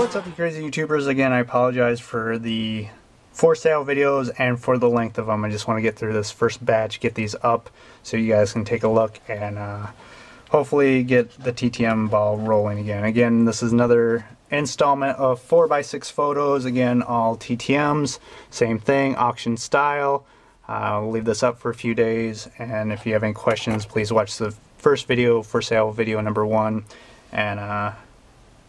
What's up, you crazy YouTubers? Again, I apologize for the for sale videos and for the length of them. I just want to get through this first batch, get these up so you guys can take a look and hopefully get the TTM ball rolling again. Again, this is another installment of 4x6 photos. Again, all TTMs, same thing, auction style. I'll leave this up for a few days, and if you have any questions, please watch the first video, for sale video number 1, and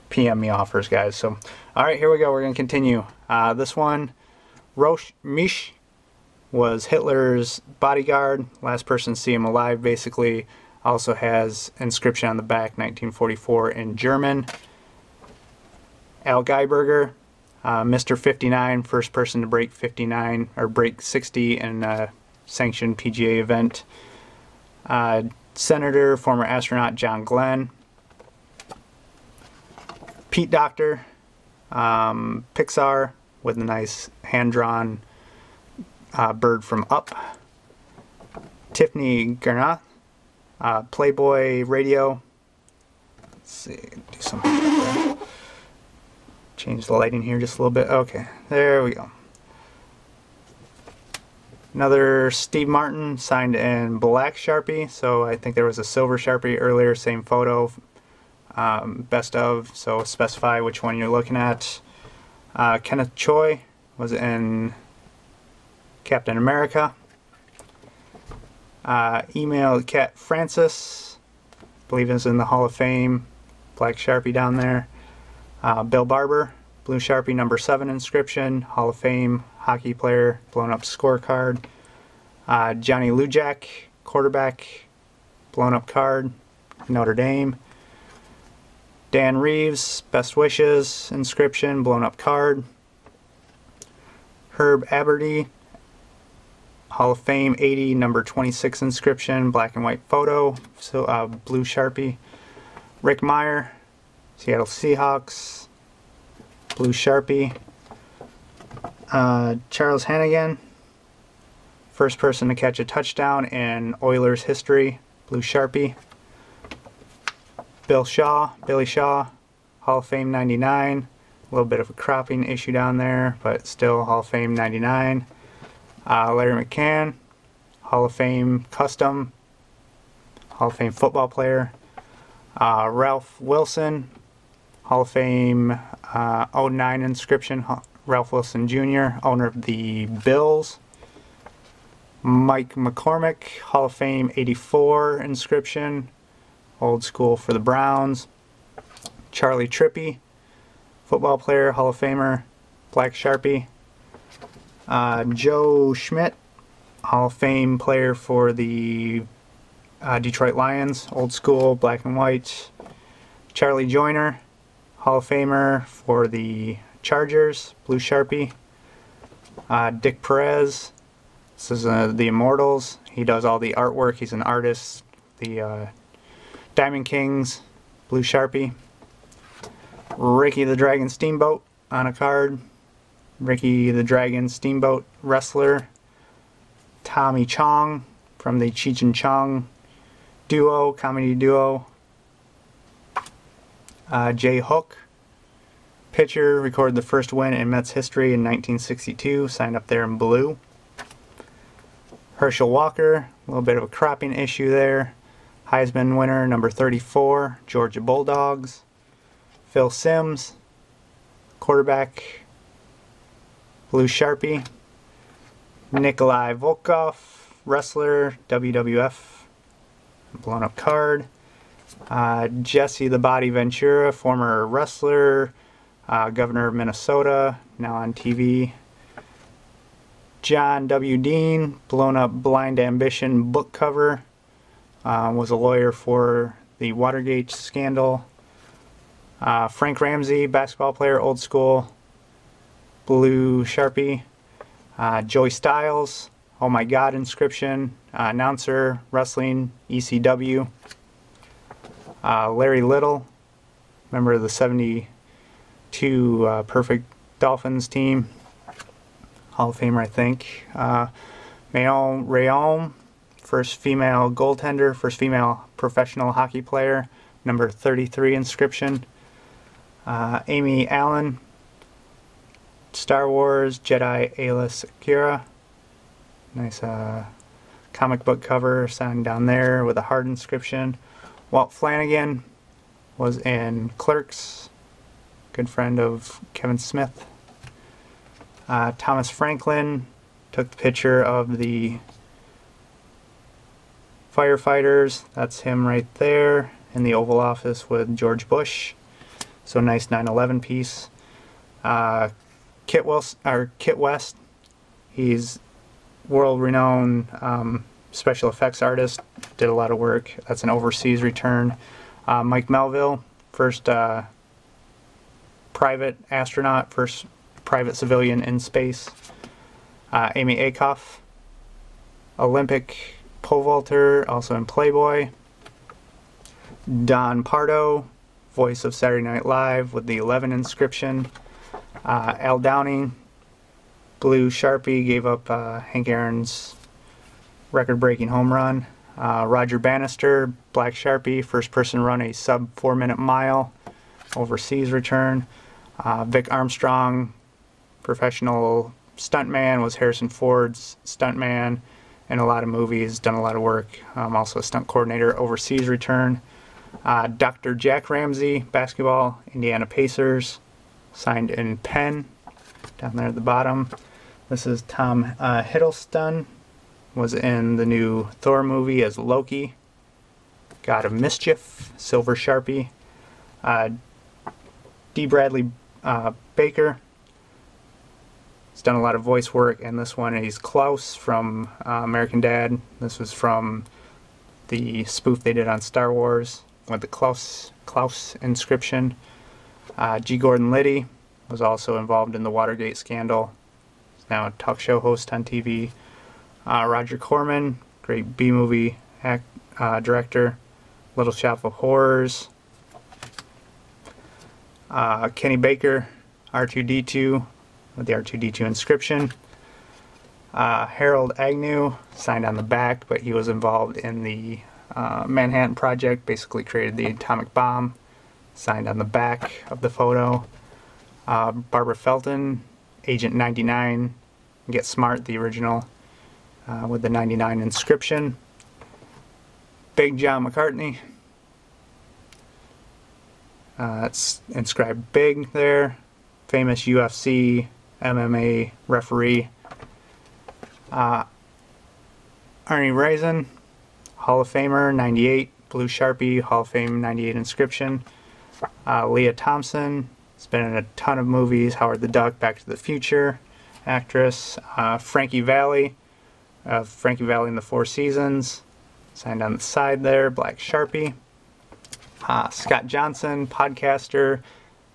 PM me offers, guys. So, alright, here we go. We're going to continue. This one, Roche Misch, was Hitler's bodyguard. Last person to see him alive, basically. Also has inscription on the back, 1944 in German. Al Geiberger, Mr. 59, first person to break 59, or break 60 in a sanctioned PGA event. Senator, former astronaut John Glenn. Pete Docter, Pixar, with a nice hand-drawn bird from Up. Tiffany Garnath, Playboy Radio. Let's see, do something like that. Change the lighting here just a little bit. Okay, there we go. Another Steve Martin, signed in black Sharpie. So I think there was a silver Sharpie earlier, same photo. Best of, so specify which one you're looking at. Kenneth Choi was in Captain America. Email Cat Francis, I believe is in the Hall of Fame, black Sharpie down there. Bill Barber, blue Sharpie number 7 inscription, Hall of Fame hockey player, blown up scorecard. Johnny Lujack, quarterback, blown up card, Notre Dame. Dan Reeves, best wishes, inscription, blown up card. Herb Aberdy, Hall of Fame 80, number 26 inscription, black and white photo, so blue Sharpie. Rick Meyer, Seattle Seahawks, blue Sharpie. Charles Hannigan, first person to catch a touchdown in Oilers history, blue Sharpie. Billy Shaw, Hall of Fame 99. A little bit of a cropping issue down there, but still Hall of Fame 99. Larry McCann, Hall of Fame custom, Hall of Fame football player. Ralph Wilson, Hall of Fame 09 inscription, Ralph Wilson Jr., owner of the Bills. Mike McCormick, Hall of Fame 84 inscription, old school for the Browns. Charlie Trippy, football player, Hall of Famer, black Sharpie. Joe Schmidt, Hall of Fame player for the Detroit Lions, old school, black and white. Charlie Joyner, Hall of Famer for the Chargers, blue Sharpie. Dick Perez, this is the Immortals. He does all the artwork, he's an artist. The Diamond Kings, blue Sharpie. Ricky the Dragon Steamboat on a card. Ricky the Dragon Steamboat wrestler. Tommy Chong from the Cheech and Chong duo, comedy duo. Jay Hook, pitcher, recorded the first win in Mets history in 1962, signed up there in blue. Herschel Walker, a little bit of a cropping issue there. Heisman winner number 34, Georgia Bulldogs. Phil Simms, quarterback, blue Sharpie. Nikolai Volkov, wrestler, WWF, blown up card. Jesse the Body Ventura, former wrestler, governor of Minnesota, now on TV. John W. Dean, blown up Blind Ambition book cover. Was a lawyer for the Watergate scandal. Frank Ramsey, basketball player, old school, blue Sharpie. Joey Styles, Oh My God inscription, announcer, wrestling, ECW. Larry Little, member of the 72 Perfect Dolphins team, Hall of Famer, I think. Mayon Rayon, first female goaltender, first female professional hockey player, number 33 inscription. Amy Allen, Star Wars Jedi Ayla Secura. Nice comic book cover signed down there with a hard inscription. Walt Flanagan was in Clerks, good friend of Kevin Smith. Thomas Franklin took the picture of the firefighters. That's him right there in the Oval Office with George Bush. So nice 9/11 piece. Kit West, he's world-renowned special effects artist. Did a lot of work. That's an overseas return. Mike Melville, first private astronaut, first private civilian in space. Amy Akoff, Olympic pole vaulter, also in Playboy. Don Pardo, voice of Saturday Night Live with the 11 inscription. Al Downing, blue Sharpie, gave up Hank Aaron's record-breaking home run. Roger Bannister, black Sharpie, first person run a sub 4-minute mile, overseas return. Vic Armstrong, professional stuntman, was Harrison Ford's stuntman in a lot of movies, done a lot of work. Also a stunt coordinator, overseas return. Dr. Jack Ramsey, basketball, Indiana Pacers, signed in pen, down there at the bottom. This is Tom Hiddleston, was in the new Thor movie as Loki. God of Mischief, silver Sharpie. D. Bradley Baker, he's done a lot of voice work, and this one he's Klaus from American Dad. This was from the spoof they did on Star Wars with the Klaus inscription. G. Gordon Liddy was also involved in the Watergate scandal. He's now a talk show host on TV. Roger Corman, great B-movie director. Little Shop of Horrors. Kenny Baker, R2-D2 with the R2-D2 inscription. Harold Agnew, signed on the back, but he was involved in the Manhattan Project, basically created the atomic bomb, signed on the back of the photo. Barbara Felton, Agent 99, Get Smart, the original, with the 99 inscription. Big John McCartney, it's inscribed Big there, famous UFC, MMA referee. Arnie Raisin, Hall of Famer, 98, blue Sharpie, Hall of Fame 98 inscription. Leah Thompson, has been in a ton of movies, Howard the Duck, Back to the Future actress. Frankie Valli, Frankie Valli in the Four Seasons, signed on the side there, black Sharpie. Scott Johnson, podcaster,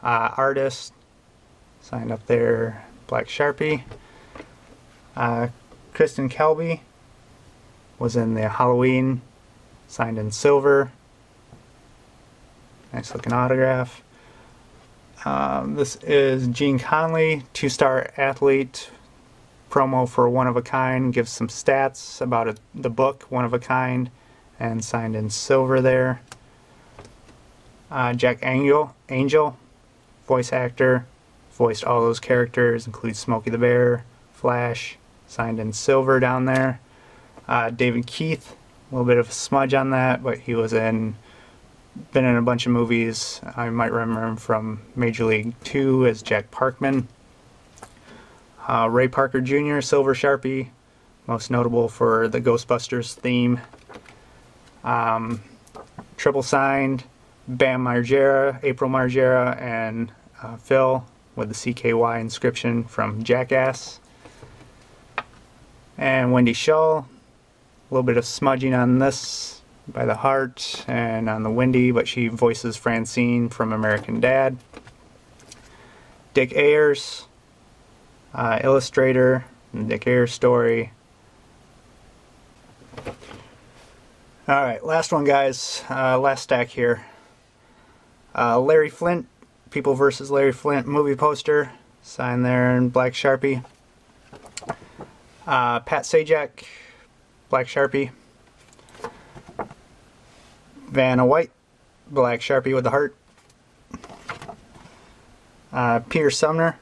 artist, signed up there, black Sharpie. Kristen Kelby was in the Halloween, signed in silver. Nice looking autograph. This is Gene Conley, 2-star athlete, promo for One of a Kind, gives some stats about the book One of a Kind, and signed in silver there. Jack Angel, voice actor, voiced all those characters, includes Smokey the Bear, Flash, signed in silver down there. David Keith, a little bit of a smudge on that, but he was been in a bunch of movies. I might remember him from Major League 2 as Jack Parkman. Ray Parker Jr., silver Sharpie, most notable for the Ghostbusters theme. Triple signed, Bam Margera, April Margera, and Phil with the CKY inscription from Jackass. And Wendy Shull, a little bit of smudging on this by the heart and on the Wendy, but she voices Francine from American Dad. Dick Ayers, illustrator, the Dick Ayers story. Alright, last one, guys. Last stack here. Larry Flynt, People vs. Larry Flynt movie poster, signed there in black Sharpie. Pat Sajak, black Sharpie. Vanna White, black Sharpie with the heart. Peter Sumner,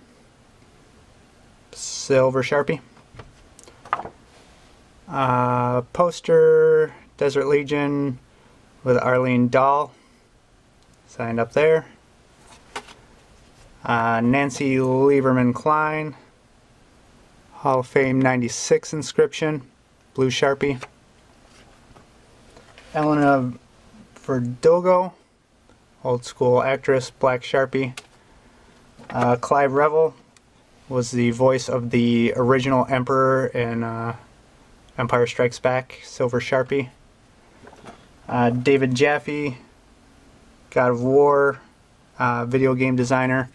Silver Sharpie. Poster, Desert Legion with Arlene Dahl, signed up there. Nancy Lieberman Klein, Hall of Fame 96 inscription, blue Sharpie. Elena Verdugo, old school actress, black Sharpie. Clive Revel was the voice of the original Emperor in Empire Strikes Back, silver Sharpie. David Jaffe, God of War, video game designer.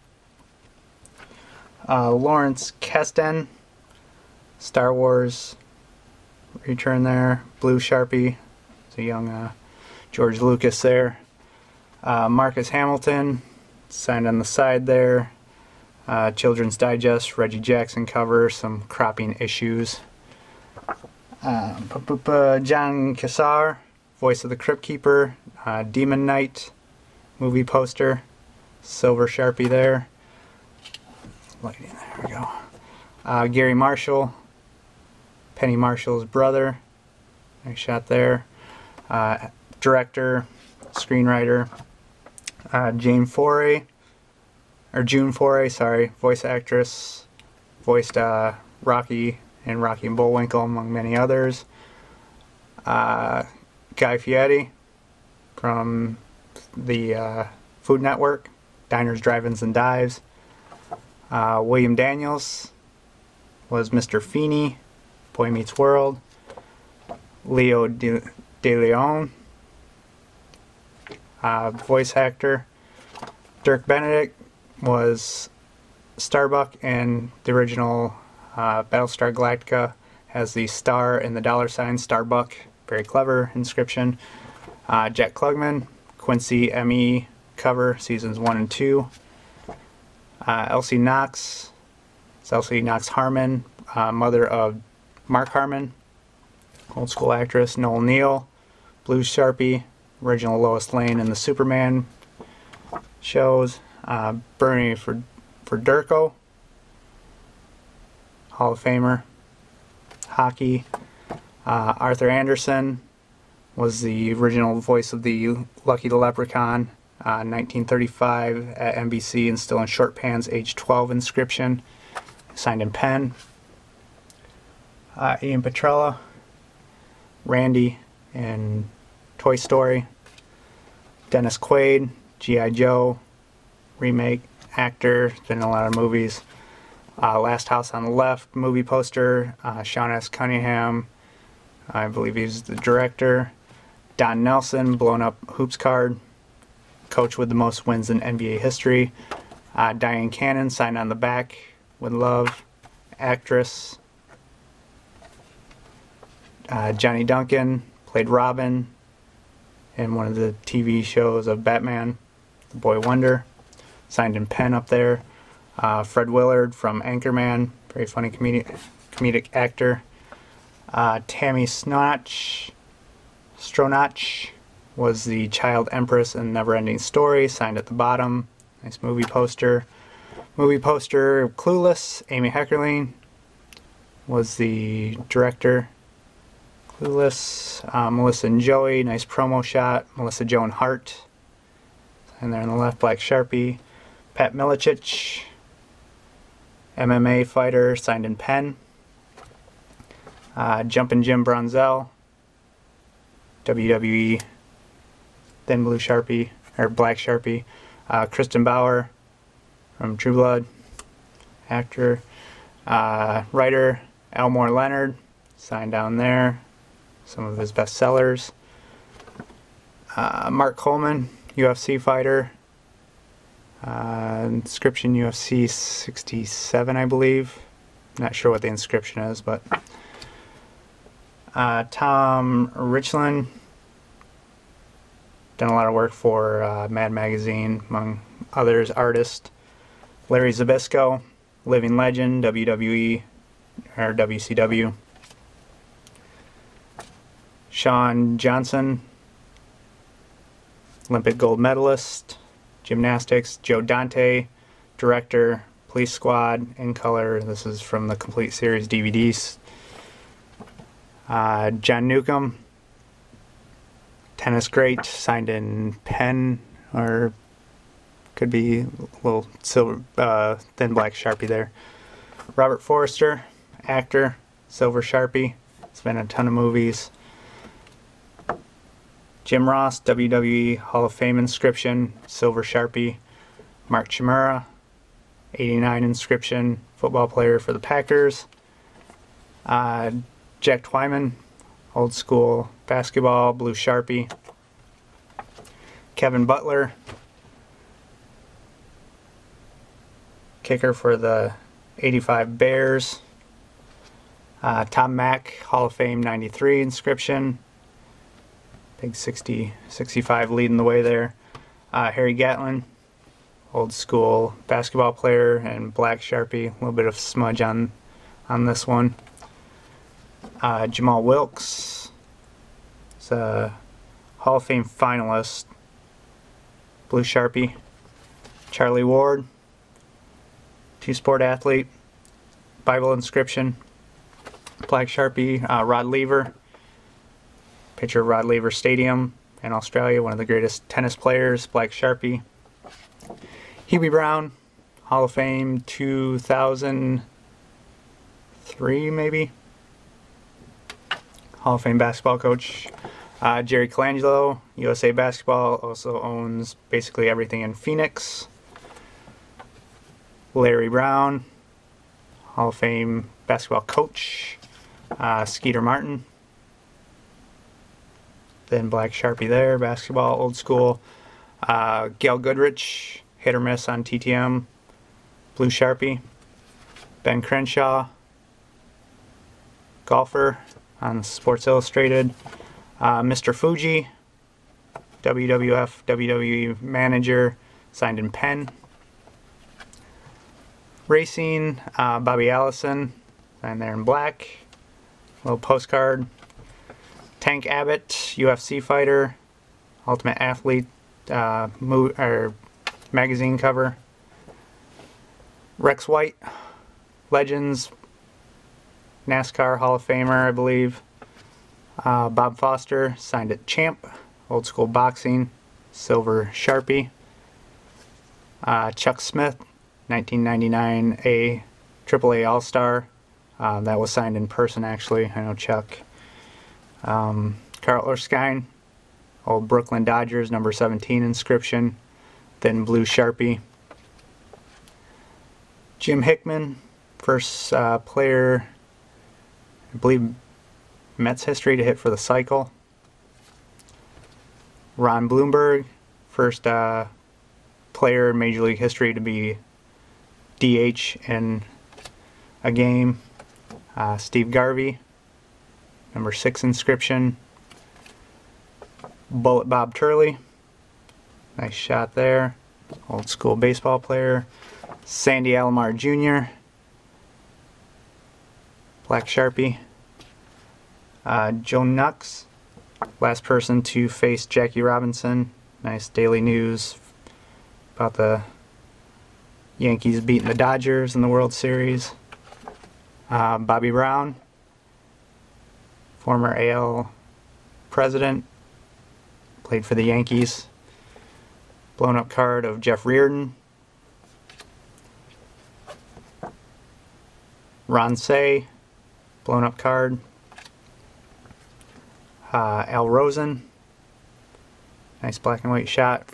Lawrence Kasdan, Star Wars, return there, blue Sharpie. It's a young George Lucas there. Marcus Hamilton, signed on the side there. Children's Digest, Reggie Jackson cover, some cropping issues. John Cassar, voice of the Crypt Keeper, Demon Knight, movie poster, silver Sharpie there. Lighting, there we go. Gary Marshall, Penny Marshall's brother, nice shot there. Director, screenwriter, June Foray, sorry, voice actress, voiced Rocky and Rocky and Bullwinkle, among many others. Guy Fieri from the Food Network, Diners, Drive-Ins, and Dives. William Daniels was Mr. Feeney, Boy Meets World. Leo De Leon, voice actor. Dirk Benedict was Starbuck in the original Battlestar Galactica, has the star and the $ Starbuck, very clever inscription. Jack Klugman, Quincy ME cover, seasons 1 and 2. Elsie Knox, it's Elsie Knox Harmon, mother of Mark Harmon, old school actress. Noel Neill, blue Sharpie, original Lois Lane in the Superman shows. Bernie Federko, Hall of Famer, hockey. Arthur Anderson was the original voice of the Lucky the Leprechaun, 1935 at NBC, and still in short pants, age 12 inscription, signed in pen. Ian Petrella, Randy in Toy Story. Dennis Quaid, G.I. Joe remake, actor, been in a lot of movies. Last House on the Left movie poster, Sean S. Cunningham, I believe he's the director. Don Nelson, blown up hoops card, coach with the most wins in NBA history. Diane Cannon, signed on the back with love, actress. Johnny Duncan played Robin in one of the TV shows of Batman, The Boy Wonder, signed in pen up there. Fred Willard from Anchorman, very funny comedic actor. Tammy Stronach was the child empress in Neverending Story, signed at the bottom. Nice movie poster. Movie poster, Clueless, Amy Heckerling was the director. Clueless, Melissa and Joey, nice promo shot. Melissa Joan Hart, and there on the left, black Sharpie. Pat Milicic, MMA fighter, signed in pen. Jumpin' Jim Brunzell, WWE, then blue Sharpie, or black Sharpie. Kristen Bauer from True Blood, actor. Writer, Elmore Leonard, signed down there, some of his best sellers. Mark Coleman, UFC fighter, inscription UFC 67, I believe. Not sure what the inscription is, but Tom Richland, done a lot of work for Mad Magazine, among others. Artist Larry Zbyszko, living legend, WWE or WCW. Shawn Johnson, Olympic gold medalist, gymnastics. Joe Dante, director, Police Squad in color. This is from the complete series DVDs. John Newcomb, tennis great, signed in pen, or could be a little silver, thin black Sharpie there. Robert Forster, actor, silver Sharpie. It's been in a ton of movies. Jim Ross, WWE Hall of Fame inscription, silver Sharpie. Mark Chimura, 89 inscription, football player for the Packers. Jack Twyman, old school basketball, blue Sharpie. Kevin Butler, kicker for the 85 Bears. Tom Mack, Hall of Fame 93 inscription. Big 65 leading the way there. Harry Gatlin, old school basketball player, and black Sharpie. A little bit of smudge on this one. Jamal Wilkes, it's a Hall of Fame finalist, blue Sharpie. Charlie Ward, two-sport athlete, Bible inscription, black Sharpie. Rod Lever, picture of Rod Lever Stadium in Australia, one of the greatest tennis players, black Sharpie. Hubie Brown, Hall of Fame 2003 maybe. Hall of Fame basketball coach. Jerry Colangelo, USA Basketball, also owns basically everything in Phoenix. Larry Brown, Hall of Fame basketball coach. Skeeter Martin. Then black Sharpie there, basketball, old school. Gail Goodrich, hit or miss on TTM, blue Sharpie. Ben Crenshaw, golfer on Sports Illustrated. Mr. Fuji, WWF, WWE manager, signed in pen. Racing, Bobby Allison, signed there in black. Little postcard. Tank Abbott, UFC fighter, Ultimate Athlete, magazine cover. Rex White, Legends, NASCAR Hall of Famer, I believe. Bob Foster, signed at Champ, old school boxing, silver Sharpie. Chuck Smith, 1999 AAA All-Star. That was signed in person, actually. I know Chuck. Carl Erskine, old Brooklyn Dodgers, number 17 inscription, then blue Sharpie. Jim Hickman, first player, I believe, Mets history to hit for the cycle. Ron Bloomberg, first player in Major League history to be DH in a game. Steve Garvey, number 6 inscription. Bullet Bob Turley, nice shot there, old school baseball player. Sandy Alomar Jr., black Sharpie. Joe Nux, last person to face Jackie Robinson. Nice daily news about the Yankees beating the Dodgers in the World Series. Bobby Brown, former AL president, played for the Yankees. Blown up card of Jeff Reardon. Ron Say, blown up card. Al Rosen, nice black and white shot.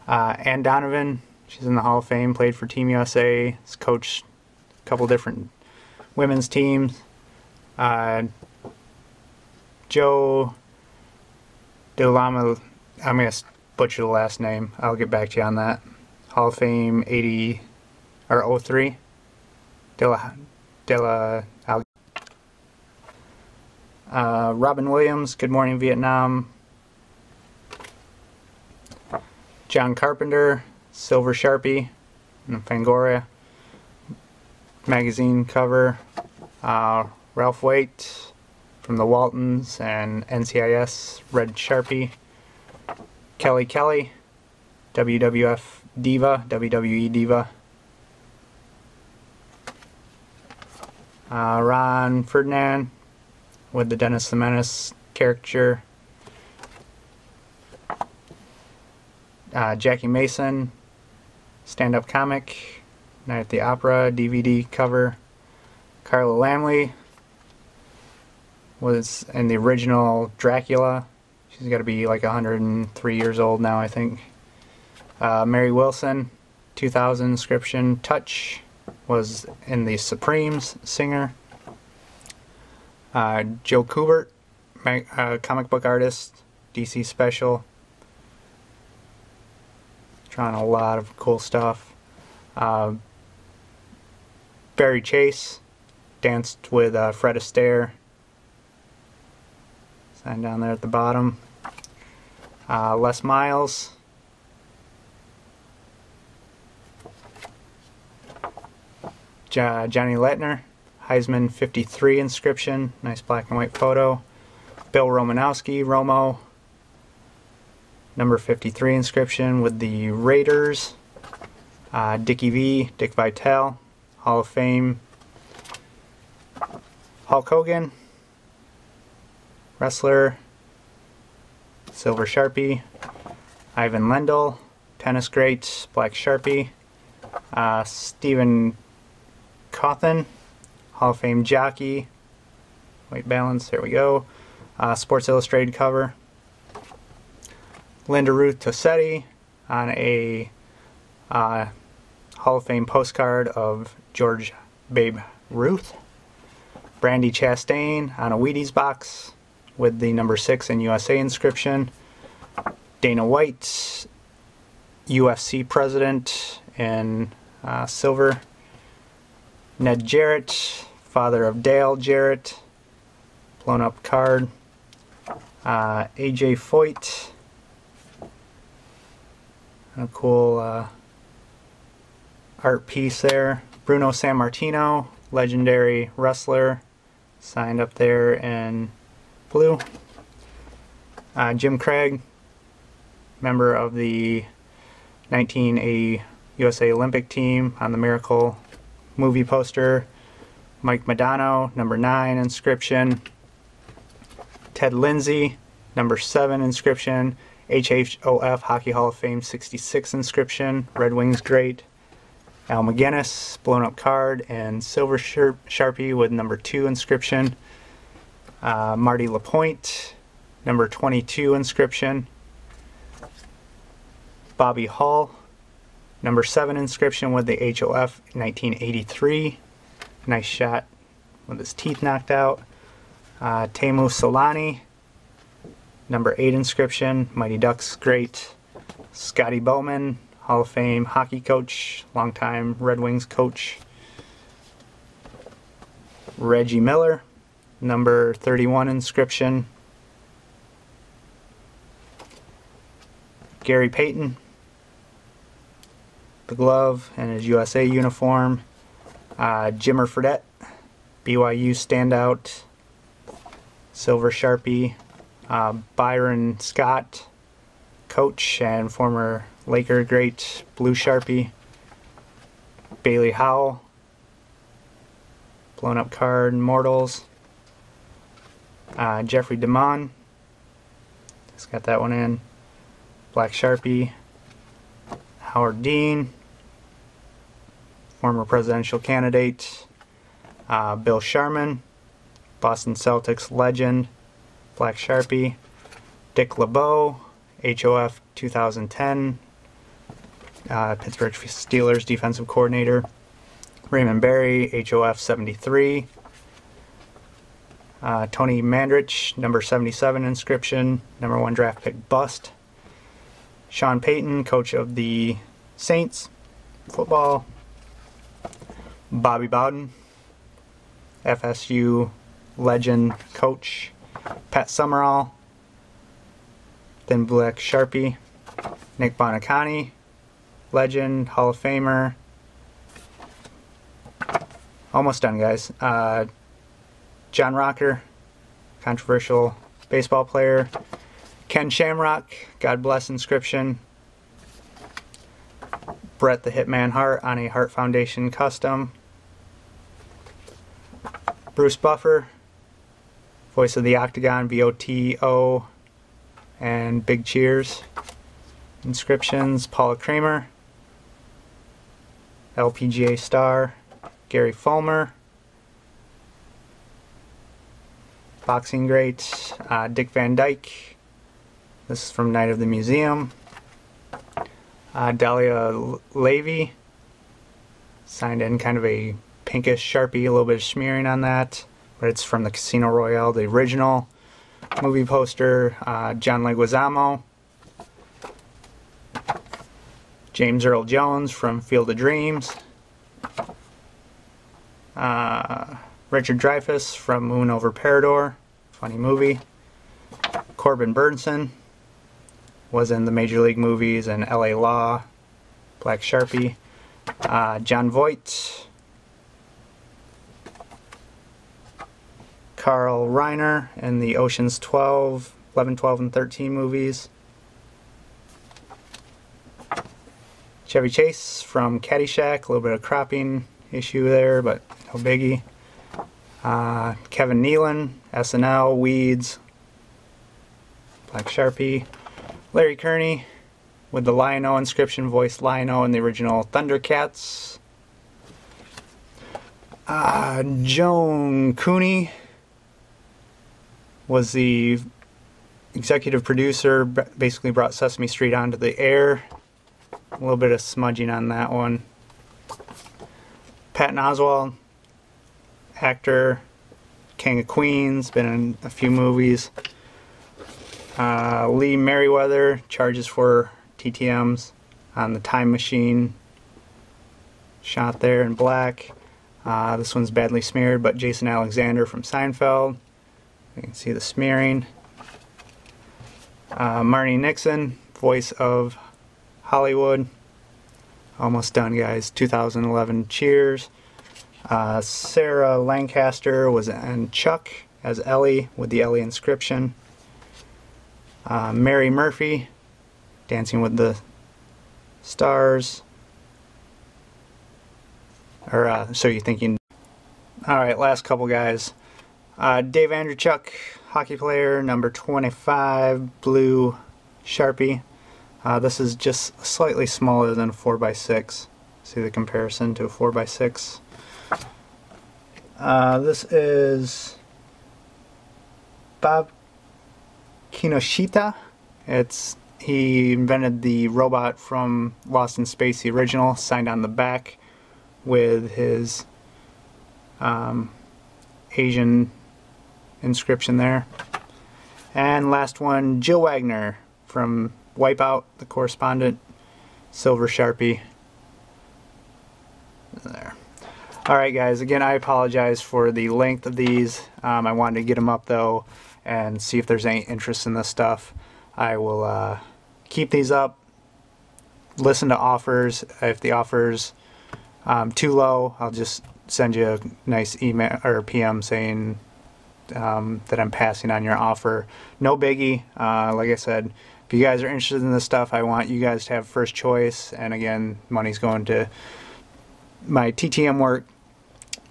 Ann Donovan, she's in the Hall of Fame, played for Team USA, has coached a couple different women's teams. Joe DeLama, I'm going to butcher the last name, I'll get back to you on that. Hall of Fame 80 or 03. Robin Williams, Good Morning Vietnam. John Carpenter, silver Sharpie, and Fangoria magazine cover. Ralph Waite from the Waltons and NCIS, red Sharpie. Kelly Kelly, WWF Diva, WWE Diva. Ron Ferdinand with the Dennis the Menace caricature. Jackie Mason, stand-up comic, Night at the Opera DVD cover. Carla Lamley was in the original Dracula. She's got to be like 103 years old now, I think. Mary Wilson, 2000 inscription. Touch was in the Supremes singer. Joe Kubert, comic book artist, DC Special. Drawing a lot of cool stuff. Barry Chase danced with Fred Astaire. Sign down there at the bottom. Les Miles. Johnny Lettner, Heisman 53 inscription, nice black and white photo. Bill Romanowski, Romo, number 53 inscription with the Raiders. Dickie V, Dick Vitale, Hall of Fame. Hulk Hogan, wrestler, silver Sharpie. Ivan Lendl, tennis great, black Sharpie. Stephen Cawthon, Hall of Fame jockey, white balance, there we go. Sports Illustrated cover. Linda Ruth Tossetti on a Hall of Fame postcard of George Babe Ruth. Brandy Chastain on a Wheaties box with the number 6 in USA inscription. Dana White, UFC president in silver. Ned Jarrett, father of Dale Jarrett, blown up card. AJ Foyt, a cool art piece there. Bruno Sammartino, legendary wrestler, signed up there in blue. Jim Craig, member of the 1980 USA Olympic team on the Miracle movie poster. Mike Madonna, number 9 inscription. Ted Lindsay, number 7 inscription. HHOF Hockey Hall of Fame 66 inscription. Red Wings great. Al McGinnis, blown up card, and silver Sharpie with number 2 inscription. Marty LaPointe, number 22 inscription. Bobby Hall, number 7 inscription with the HOF 1983. Nice shot with his teeth knocked out. Teemu Solani, number 8 inscription. Mighty Ducks great. Scotty Bowman, Hall of Fame hockey coach, longtime Red Wings coach. Reggie Miller, number 31 inscription. Gary Payton, the glove and his USA uniform. Jimmer Fredette, BYU standout, silver Sharpie. Byron Scott, coach and former Laker great, blue Sharpie. Bailey Howell, blown up card, Mortals. Jeffrey DeMond, just got that one in, black Sharpie. Howard Dean, former presidential candidate. Bill Sharman, Boston Celtics legend, black Sharpie. Dick LeBeau, HOF 2010, Pittsburgh Steelers defensive coordinator. Raymond Berry, HOF 73. Tony Mandrich, number 77 inscription, number 1 draft pick bust. Sean Payton, coach of the Saints football. Bobby Bowden, FSU legend coach. Pat Summerall, then black Sharpie. Nick Bonacani, legend, Hall of Famer. Almost done, guys. John Rocker, controversial baseball player. Ken Shamrock, God bless inscription. Bret the Hitman Hart on a Hart Foundation custom. Bruce Buffer, voice of the Octagon, VOTO, and Big Cheers. Inscriptions, Paula Kramer, LPGA star, Gary Fulmer, boxing great, Dick Van Dyke. This is from Night of the Museum. Dahlia Levy, signed in kind of a pinkish Sharpie, a little bit of smearing on that, but it's from the Casino Royale, the original movie poster. John Leguizamo, James Earl Jones from Field of Dreams, Richard Dreyfuss from Moon Over Parador, funny movie. Corbin Burnson was in the Major League movies and LA Law, Black Sharpie. John Voight, Carl Reiner in the Ocean's 12, 11, 12, and 13 movies. Chevy Chase from Caddyshack, a little bit of cropping issue there, but no biggie. Kevin Nealon, SNL, Weeds, Black Sharpie. Larry Kearney with the Lion-O inscription, voiced Lion-O in the original Thundercats. Joan Cooney was the executive producer, basically brought Sesame Street onto the air. A little bit of smudging on that one. Patton Oswalt, actor, King of Queens, been in a few movies. Lee Merriweather, charges for TTMs on the Time Machine. Shot there in black. This one's badly smeared, but Jason Alexander from Seinfeld. You can see the smearing. Marnie Nixon, voice of Hollywood. Almost done, guys. 2011 Cheers. Sarah Lancaster was in Chuck as Ellie with the Ellie inscription. Mary Murphy, Dancing with the Stars. Or, so you're thinking. Alright, last couple guys. Dave Andreychuk, hockey player, number 25, blue Sharpie. This is just slightly smaller than a 4x6. See the comparison to a 4x6. This is Bob Kinoshita. He invented the robot from Lost in Space, the original, signed on the back with his Asian inscription there. And last one, Jill Wagner from Wipeout, the correspondent, silver Sharpie. There. Alright guys, again I apologize for the length of these. I wanted to get them up though and see if there's any interest in this stuff. I will keep these up, listen to offers. If the offer's too low, I'll just send you a nice email or PM saying that I'm passing on your offer. No biggie. Like I said, if you guys are interested in this stuff, I want you guys to have first choice, and again, money's going to my TTM work.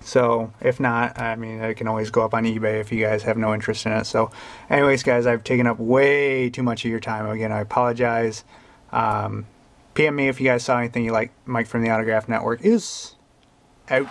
So if not, I mean, I can always go up on eBay if you guys have no interest in it. So anyways guys, I've taken up way too much of your time. Again, I apologize. PM me if you guys saw anything you like. Mike from the Autograph Network is out.